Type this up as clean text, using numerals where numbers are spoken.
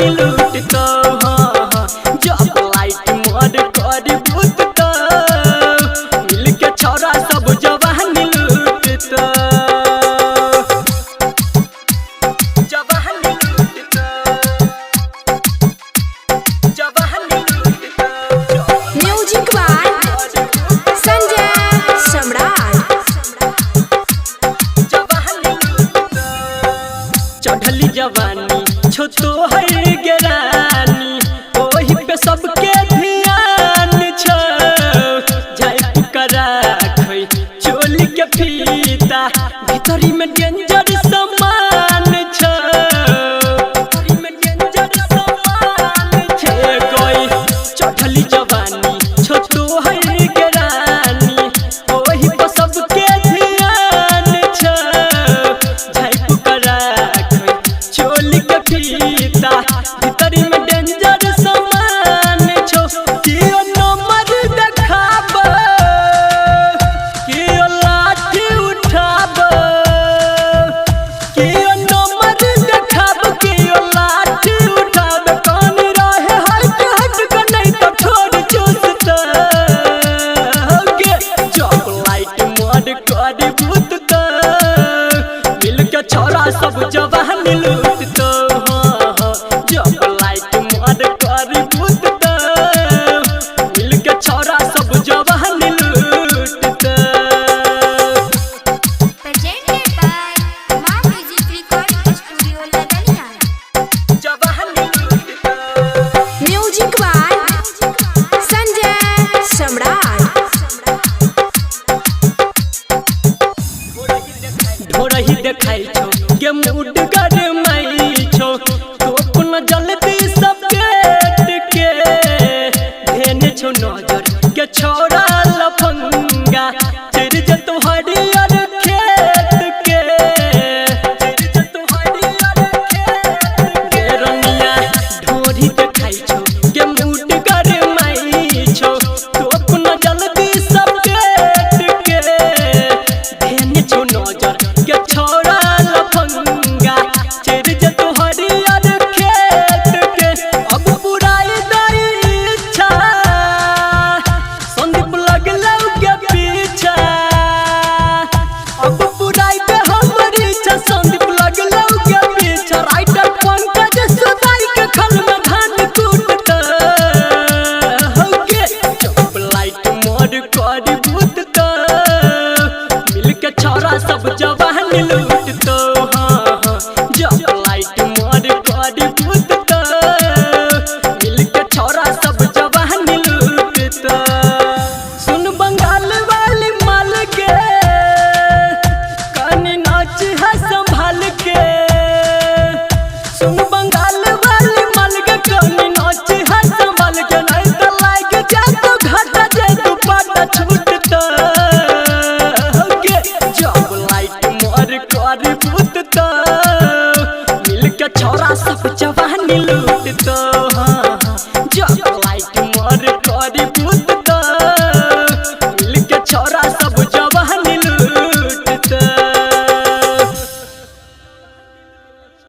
जवानी लूटता जब लाइट मोर कर भूतता मिल के छोरा सब जवानी लूटता जवानी लूटता जवानी लूटता। म्यूजिक बाय संजय सम्राट। चढ़ली जवानी छो तो है गेरानी ओही पे सबके ध्यान छ जाय पुकरा खई चोली के फीता भीतरी में डेंजर सामान छ भीतरी में डेंजर सामान छ कोई चढ़ली जवानी छो तो है गेरानी ओही पे सबके ध्यान छ जाय पुकरा चोली के फीता भीतरी में डेंजर सामान छो कियो नंबर देखाब कियो लाठी उठाब कियो नंबर देखाब कियो लाठी उठाब कान रहे हट हट के नहीं तो छोड़ चुसता के जब लाइट मोर कर भूतता मिल के छोरा सब जवानी लूटता जब लाइट मोर कर भूतता मिल के छोरा सब जवानी लूटता। प्रेजेंटेड बाय मां म्यूजिक रिकॉर्डिंग स्टूडियो लदनिया। जवानी लूटता म्यूजिक बाय संजय सम्राट। ढोरही देखाई छो के मूड गरमाई छो तो अपन जल्दी सब पेट के धेने छो नजर के छोरा लफंगा चिर जे तोहरियर खेत के चिर जे तोहरियर खेत के रनिया ढोरही देखाई छो के मूड गरमाई छो तो अपन जल्दी सब पेट के धेने छो नजर के छोरा लफंगा चिर जे तोहरियर खेत के अब बुराई दई इच्छा संदीप लगलौ के पीछा अब बुराई पे हमर इच्छा संदीप लगलौ के पीछा राइटर पंकज सुधाई के खल में धान कूटता हो के जब लाइट मोर कर भूतता मिल के छोरा सब जवानी लूटता जब लाइट मोर कर भूतता मिल के छोरा सब जवानी लूटता। सुन बंगाल वाली माल के कनी नाच है संभाल के सुन बंगाल वाली माल के कनी नाच है संभाल के नहीं तो लाग जा तो घाटा जे दुपट्टा छूटता के जब लाइट मोर कर भूतता मिल के छोरा सब जवानी लूटता।